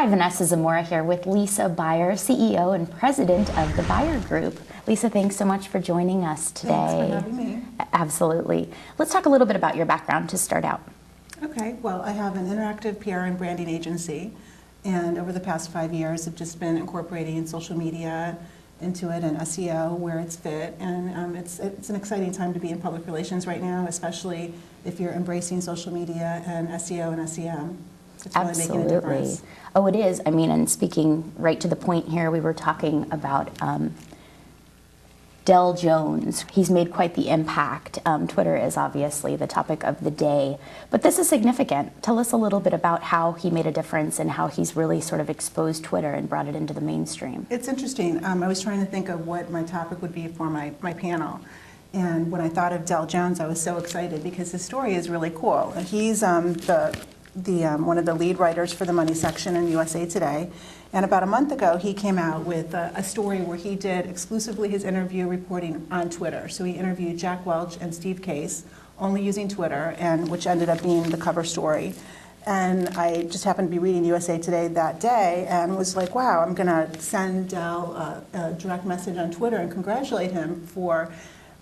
Hi, Vanessa Zamora here with Lisa Buyer, CEO and President of the Buyer Group. Lisa, thanks so much for joining us today. Thanks for having me. Absolutely. Let's talk a little bit about your background to start out. Okay, well, I have an interactive PR and branding agency, and over the past 5 years, I've just been incorporating social media into it and SEO where it's fit, and it's an exciting time to be in public relations right now, especially if you're embracing social media and SEO and SEM. It's really making a difference. Oh, it is. I mean, and speaking right to the point here, we were talking about Del Jones. He's made quite the impact. Twitter is obviously the topic of the day, but this is significant. Tell us a little bit about how he made a difference and how he's really sort of exposed Twitter and brought it into the mainstream. It's interesting. I was trying to think of what my topic would be for my panel. And when I thought of Del Jones, I was so excited because his story is really cool. He's one of the lead writers for the money section in USA Today. And about a month ago, he came out with a story where he did exclusively his interview reporting on Twitter. So he interviewed Jack Welch and Steve Case, only using Twitter, and which ended up being the cover story. And I just happened to be reading USA Today that day and was like, wow, I'm going to send Del a direct message on Twitter and congratulate him for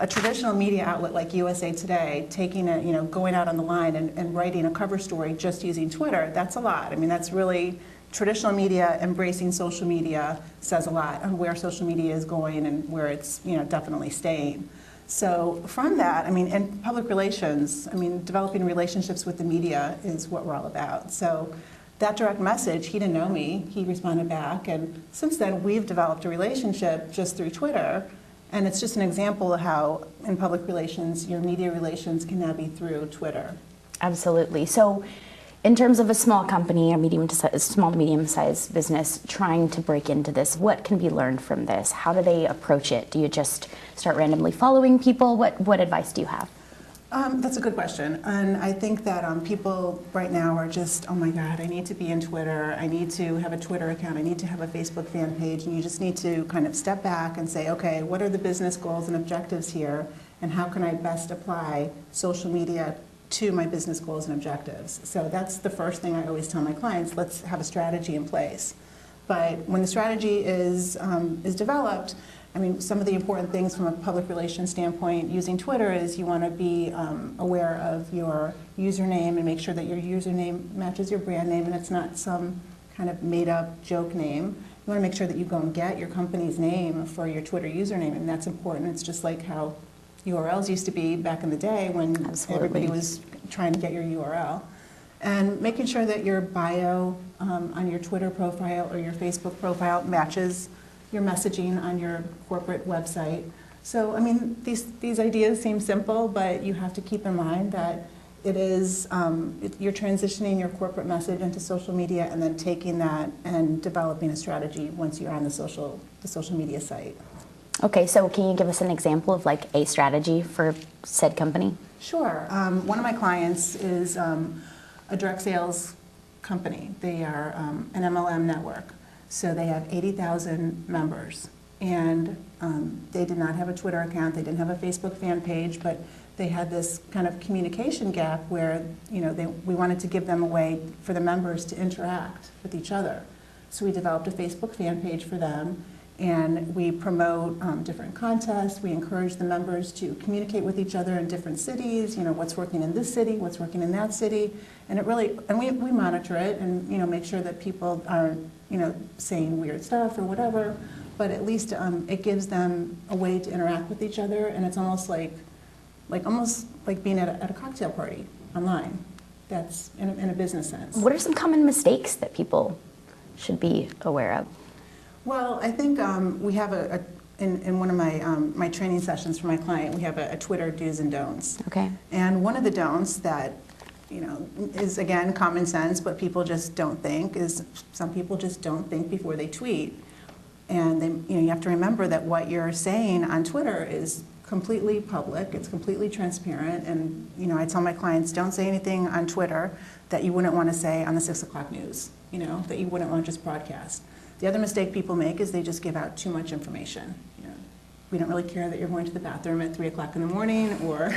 a traditional media outlet like USA Today taking it, going out on the line and writing a cover story just using Twitter. That's a lot. I mean, that's really traditional media embracing social media says a lot on where social media is going and where it's definitely staying. So from that, I mean, in public relations, I mean, developing relationships with the media is what we're all about. So that direct message, he didn't know me, he responded back, and since then we've developed a relationship just through Twitter. And it's just an example of how, in public relations, your media relations can now be through Twitter. Absolutely. So, in terms of a small company, small to medium-sized business trying to break into this, what can be learned from this? How do they approach it? Do you just start randomly following people? What advice do you have? That's a good question. And I think that people right now are just, oh my God, I need to be in Twitter. I need to have a Twitter account. I need to have a Facebook fan page. And you just need to kind of step back and say, okay, what are the business goals and objectives here? And how can I best apply social media to my business goals and objectives? So that's the first thing I always tell my clients, let's have a strategy in place. But when the strategy is developed, I mean, some of the important things from a public relations standpoint using Twitter is you want to be aware of your username and make sure that your username matches your brand name and it's not some kind of made-up joke name. You want to make sure that you go and get your company's name for your Twitter username, and that's important. It's just like how URLs used to be back in the day when everybody was trying to get your URL. And making sure that your bio on your Twitter profile or your Facebook profile matches your messaging on your corporate website. So, I mean, these ideas seem simple, but you have to keep in mind that it is, you're transitioning your corporate message into social media and then taking that and developing a strategy once you're on the social media site. Okay, so can you give us an example of like a strategy for said company? Sure. One of my clients is a direct sales company. They are an MLM network. So they have 80,000 members, and they did not have a Twitter account, they didn't have a Facebook fan page, but they had this kind of communication gap where we wanted to give them a way for the members to interact with each other. So we developed a Facebook fan page for them, and we promote different contests. We encourage the members to communicate with each other in different cities, what's working in this city, what's working in that city, and we monitor it and make sure that people aren't saying weird stuff or whatever, but at least it gives them a way to interact with each other, and it's almost like being at a cocktail party online. That's in a business sense. What are some common mistakes that people should be aware of? Well, I think we have in one of my training sessions for my client, we have a Twitter do's and don'ts. Okay. And one of the don'ts that is again common sense, but people just don't think, is some people just don't think before they tweet. And you have to remember that what you're saying on Twitter is completely public, it's completely transparent, and I tell my clients, don't say anything on Twitter that you wouldn't want to say on the 6 o'clock news, that you wouldn't want to just broadcast. The other mistake people make is they just give out too much information. We don't really care that you're going to the bathroom at 3 o'clock in the morning, or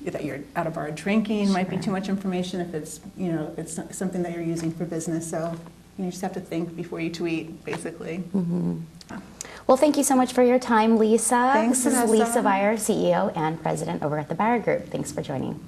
that you're at a bar drinking. Might be too much information if it's, if it's something that you're using for business. So, You just have to think before you tweet, basically. Well, thank you so much for your time, Lisa. Thanks, This is Vanessa. Lisa Beyer, CEO and President over at the Beyer Group. Thanks for joining.